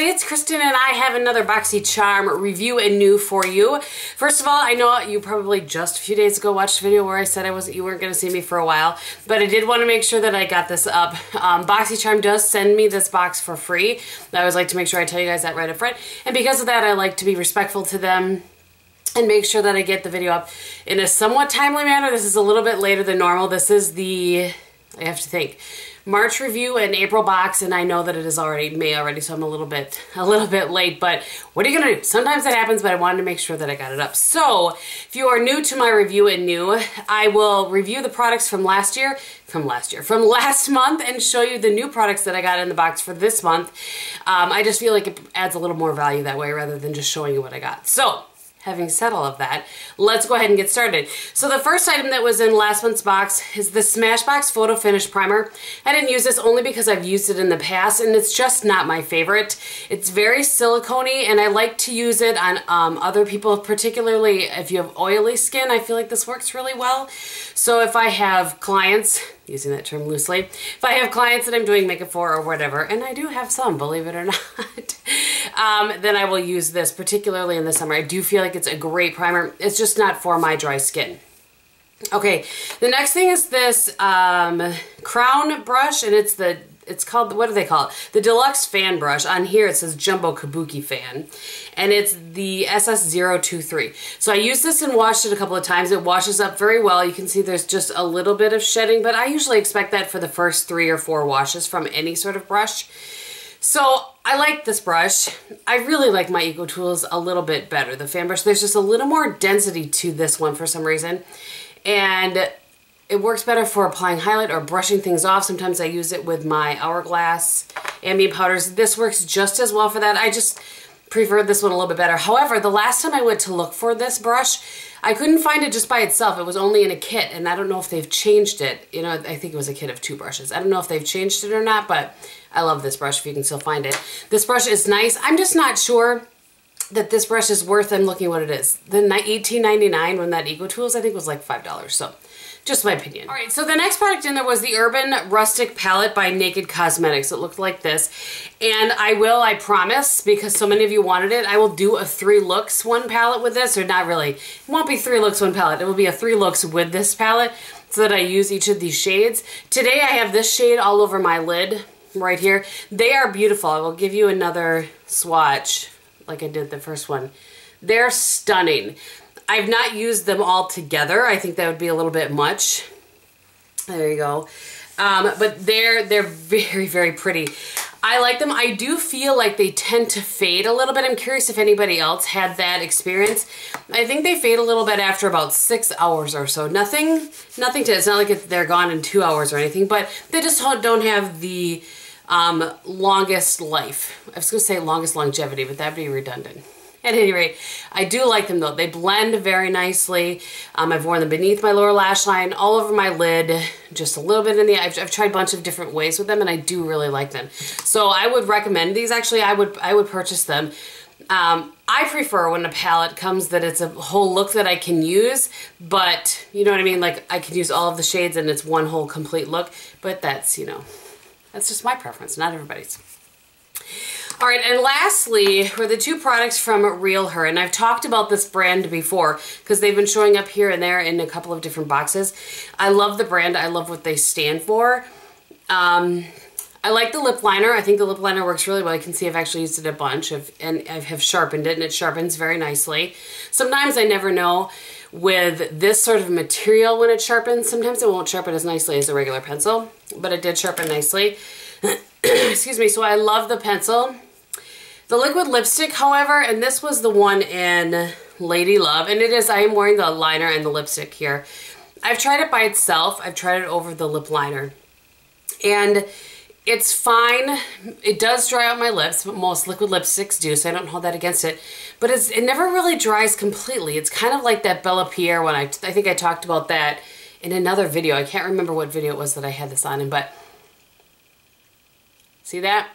everybody, it's Kristin and I have another BoxyCharm review and new for you. First of all, I know you probably just a few days ago watched a video where I said you weren't going to see me for a while, but I did want to make sure that I got this up. BoxyCharm does send me this box for free. I always like to make sure I tell you guys that right up front, and because of that I like to be respectful to them and make sure that I get the video up in a somewhat timely manner. This is a little bit later than normal. This is the, I have to think, March review and April box, and I know that it is already May already, so I'm a little bit late, but what are you gonna do? Sometimes that happens, but I wanted to make sure that I got it up. So if you are new to my review and new, I will review the products from last month and show you the new products that I got in the box for this month. I just feel like it adds a little more value that way rather than just showing you what I got. So having said all of that, let's go ahead and get started. So the first item that was in last month's box is the Smashbox Photo Finish Primer. I didn't use this only because I've used it in the past and it's just not my favorite. It's very silicone-y and I like to use it on other people, particularly if you have oily skin. I feel like this works really well. So if I have clients, using that term loosely, if I have clients that I'm doing makeup for or whatever, and I do have some, believe it or not, then I will use this, particularly in the summer. I do feel like it's a great primer. It's just not for my dry skin. Okay, the next thing is this crown brush, and it's called, what do they call it? The Deluxe Fan Brush. On here it says Jumbo Kabuki Fan, and it's the SS023. So I used this and washed it a couple of times. It washes up very well. You can see there's just a little bit of shedding, but I usually expect that for the first 3 or 4 washes from any sort of brush. So I like this brush. I really like my Eco Tools a little bit better. The fan brush, there's just a little more density to this one for some reason, and it works better for applying highlight or brushing things off. Sometimes I use it with my Hourglass ambient powders. This works just as well for that. I just prefer this one a little bit better. However, the last time I went to look for this brush, I couldn't find it just by itself. It was only in a kit, and I don't know if they've changed it. You know, I think it was a kit of 2 brushes. I don't know if they've changed it or not, but I love this brush if you can still find it. This brush is nice. I'm just not sure that this brush is worth, I'm looking what it is. The $18.99 when that Eco Tools, I think, was like $5. So just my opinion. All right, so the next product in there was the Urban Rustic Palette by Naked Cosmetics. It looked like this. And I promise, because so many of you wanted it, I will do a 3 looks 1 palette with this, or not really. It won't be 3 looks 1 palette. It will be a 3 looks with this palette so that I use each of these shades. Today I have this shade all over my lid right here. They are beautiful. I will give you another swatch like I did the first one. They're stunning. I've not used them all together. I think that would be a little bit much. There you go. But they're very, very pretty. I like them. I do feel like they tend to fade a little bit. I'm curious if anybody else had that experience. I think they fade a little bit after about 6 hours or so. Nothing to, it's not like they're gone in 2 hours or anything, but they just don't have the longest life. I was going to say longest longevity, but that'd be redundant. At any rate, I do like them though. They blend very nicely. I've worn them beneath my lower lash line, all over my lid, just a little bit in the eye. I've tried a bunch of different ways with them, and I do really like them. So I would recommend these. Actually, I would purchase them. I prefer when a palette comes that it's a whole look that I can use, but you know what I mean? Like I can use all of the shades and it's one whole complete look, but that's, you know, that's just my preference, not everybody's. All right, and lastly were the 2 products from Realher, and I've talked about this brand before because they've been showing up here and there in a couple of different boxes. I love the brand. I love what they stand for. I like the lip liner. I think the lip liner works really well. You can see I've actually used it a bunch, and I have sharpened it, and it sharpens very nicely. Sometimes I never know with this sort of material when it sharpens. Sometimes it won't sharpen as nicely as a regular pencil, but it did sharpen nicely. Excuse me. So I love the pencil. The liquid lipstick, however, and this was the one in Lady Love, and it is, I am wearing the liner and the lipstick here. I've tried it by itself. I've tried it over the lip liner, and it's fine. It does dry out my lips, but most liquid lipsticks do, so I don't hold that against it. But it never really dries completely. It's kind of like that Bella Pierre one. I think I talked about that in another video. I can't remember what video it was that I had this on, but see that?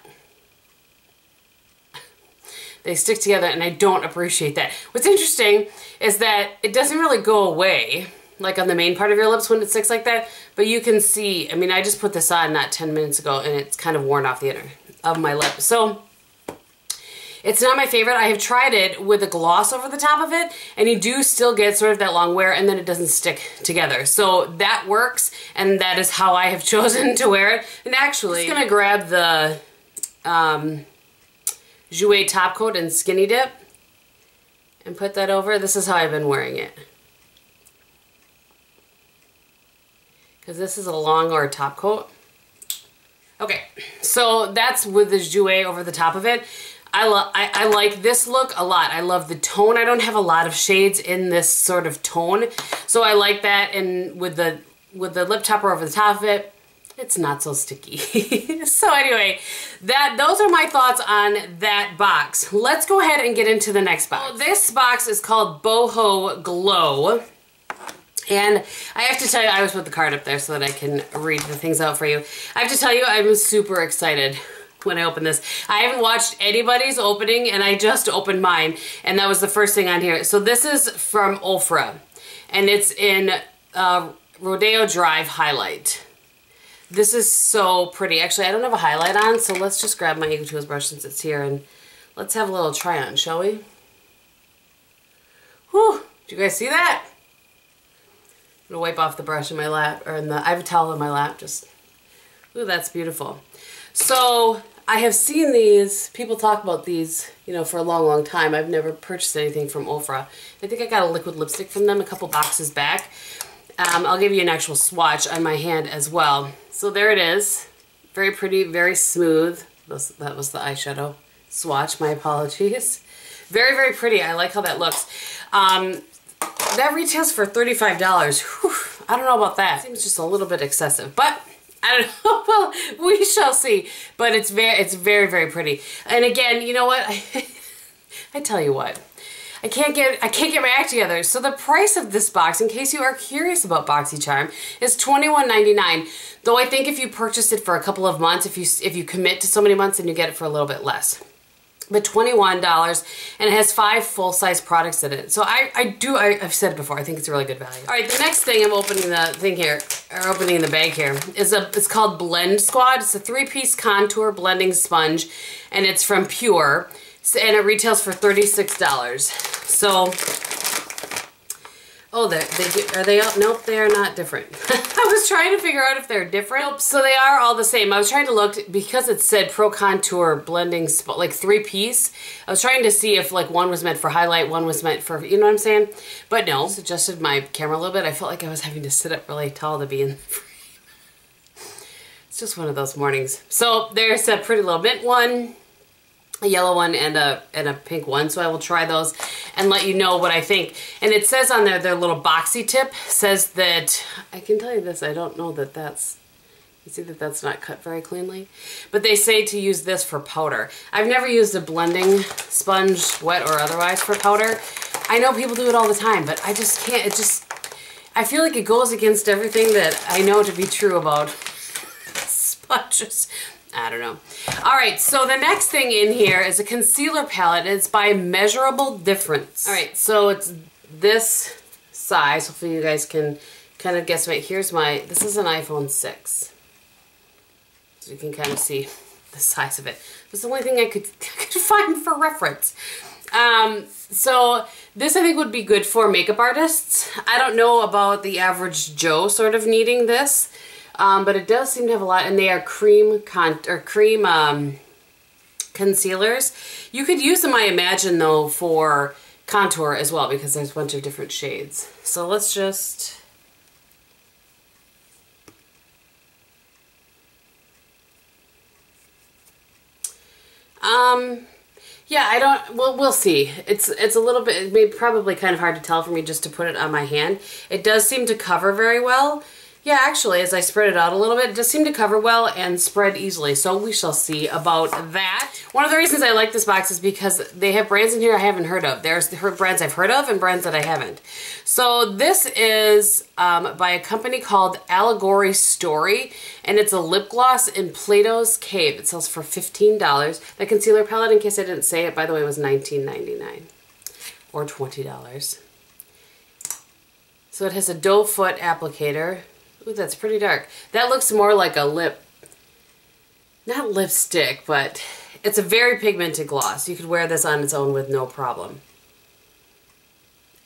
They stick together, and I don't appreciate that. What's interesting is that it doesn't really go away, like on the main part of your lips when it sticks like that, but you can see, I mean, I just put this on not 10 minutes ago, and it's kind of worn off the inner of my lip. So It's not my favorite. I have tried it with a gloss over the top of it, and you do still get sort of that long wear, and then it doesn't stick together. So that works, and that is how I have chosen to wear it. And actually, I'm just gonna grab the Jouer top coat in Skinny Dip and put that over. This is how I've been wearing it. Because this is a longer top coat. Okay, so that's with the Jouer over the top of it. I like this look a lot. I love the tone. I don't have a lot of shades in this sort of tone, so I like that. And with the lip topper over the top of it, it's not so sticky. So anyway, those are my thoughts on that box. Let's go ahead and get into the next box. So this box is called Boho Glow. And I have to tell you, I always put the card up there so that I can read the things out for you. I have to tell you, I'm super excited when I open this. I haven't watched anybody's opening, and I just opened mine, and that was the first thing on here. So this is from Ofra, and it's in Rodeo Drive Highlight. This is so pretty. Actually, I don't have a highlight on, so let's just grab my Ego Tools brush since it's here, and let's have a little try on, shall we? Whew, did you guys see that? I'm gonna wipe off the brush in my lap, or I have a towel in my lap, just, ooh, that's beautiful. So I have seen these, people talk about these, you know, for a long, long time. I've never purchased anything from Ofra. I think I got a liquid lipstick from them a couple boxes back. I'll give you an actual swatch on my hand as well. So there it is, very pretty, very smooth. That was the eyeshadow swatch, my apologies. Very, very pretty, I like how that looks. That retails for $35. Whew, I don't know about that. Seems just a little bit excessive, but I don't know. Well, we shall see. But it's very, very pretty. And again, you know what? I tell you what. I can't get my act together. So the price of this box, in case you are curious about BoxyCharm, is $21.99. Though I think if you purchase it for a couple of months, if you commit to so many months, then you get it for a little bit less. But $21, and it has 5 full-size products in it. So I've said it before, I think it's a really good value. All right, the next thing I'm opening the thing here, or opening the bag here, it's called Blend Squad. It's a 3-piece contour blending sponge, and it's from Pure, and it retails for $36. So, oh, are they all? Nope, they are not different. I was trying to figure out if they're different. Nope, so they are all the same. I was trying to look, because it said Pro Contour Blending, like 3-piece. I was trying to see if like one was meant for highlight, one was meant for, you know what I'm saying? But no, just adjusted my camera a little bit. I felt like I was having to sit up really tall to be in the frame. It's just one of those mornings. So there's a Pretty Little Mint one, a yellow one, and a pink one. So I will try those and let you know what I think. And it says on there, their little boxy tip says that, I can tell you this, I don't know that that's, you see that that's not cut very cleanly, but they say to use this for powder. I've never used a blending sponge, wet or otherwise, for powder. I know people do it all the time, but I just can't, I feel like it goes against everything that I know to be true about sponges. I don't know. All right, so the next thing in here is a concealer palette. It's by Measurable Difference. All right, so it's this size. Hopefully you guys can kind of guess. Here's this is an iPhone 6. So you can kind of see the size of it. It's the only thing I could find for reference. So this I think would be good for makeup artists. I don't know about the average Joe sort of needing this. But it does seem to have a lot, and they are cream concealers. You could use them, I imagine, though, for contour as well, because there's a bunch of different shades. So let's just... yeah, I don't, well, we'll see. It's a little bit, probably kind of hard to tell for me just to put it on my hand. It does seem to cover very well. Yeah, actually, as I spread it out a little bit, it does seem to cover well and spread easily, so we shall see about that. One of the reasons I like this box is because they have brands in here I haven't heard of. There's brands I've heard of and brands that I haven't. So this is by a company called Allegory Story, and it's a lip gloss in Plato's Cave. It sells for $15. The concealer palette, in case I didn't say it, by the way, was $19.99 or $20. So it has a doe foot applicator. Ooh, that's pretty dark. That looks more like a lip, not lipstick, but It's a very pigmented gloss. You could wear this on its own with no problem.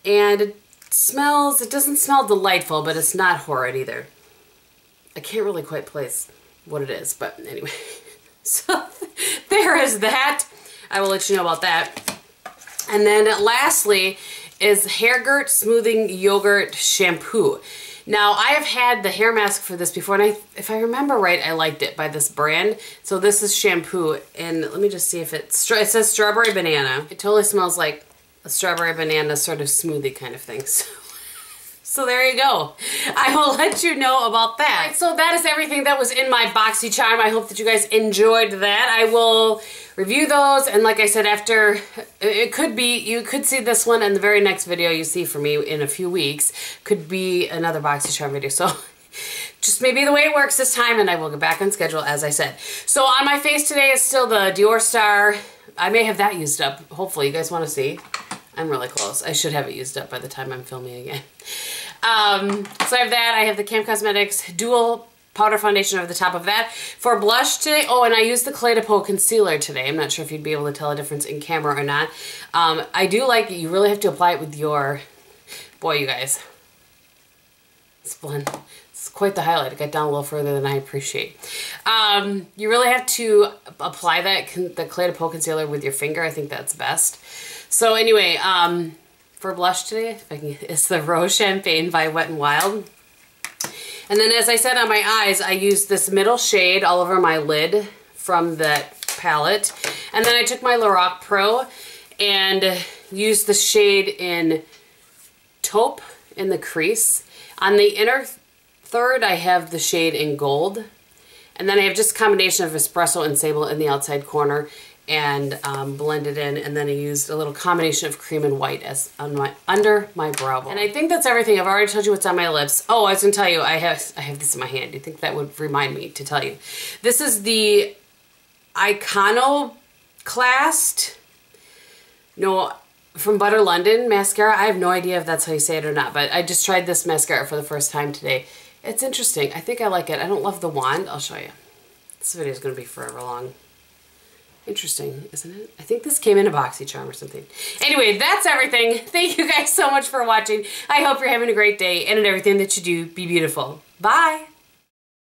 And it doesn't smell delightful, but it's not horrid either. I can't really quite place what it is, but anyway. So there is that. I will let you know about that. And then lastly is Hair Gurt Smoothing Yogurt Shampoo. Now, I have had the hair mask for this before, and if I remember right, I liked it by this brand. So this is shampoo, and let me just see if it says strawberry banana. It totally smells like a strawberry banana sort of smoothie kind of thing. So there you go. I will let you know about that. Right, so that is everything that was in my BoxyCharm. I hope that you guys enjoyed that. I will review those, and like I said, after, it could be, you could see this one, and the very next video you see from me in a few weeks could be another BoxyCharm video. So just maybe the way it works this time, and I will get back on schedule as I said. So on my face today is still the Dior Star. I may have that used up. Hopefully you guys want to see. I'm really close. I should have it used up by the time I'm filming again. So I have that. I have the KiaraSky Cosmetics Dual Powder Foundation over the top of that. For blush today, oh, and I used the Clé de Peau Concealer today. I'm not sure if you'd be able to tell a difference in camera or not. I do like it. You really have to apply it with your, boy, you guys. This blend. It's quite the highlight. It got down a little further than I appreciate. You really have to apply the Clé de Peau Concealer with your finger. I think that's best. So anyway, for blush today, if I can, it's the Rose Champagne by Wet n Wild. And then as I said on my eyes, I used this middle shade all over my lid from that palette. And then I took my Lorac Pro and used the shade in Taupe in the crease. On the inner third, I have the shade in Gold. And then I have just a combination of Espresso and Sable in the outside corner and blended in, and then I used a little combination of cream and white as on under my brow bone. And I think that's everything. I've already told you what's on my lips. Oh, I was gonna tell you, I have this in my hand. Do you think that would remind me to tell you? This is the Iconoclast, no, from Butter London mascara. I have no idea if that's how you say it or not, but I just tried this mascara for the first time today. It's interesting. I think I like it. I don't love the wand. I'll show you. This video is gonna be forever long. Interesting, isn't it? I think this came in a BoxyCharm or something. Anyway, that's everything. Thank you guys so much for watching. I hope you're having a great day, and in everything that you do, be beautiful. Bye!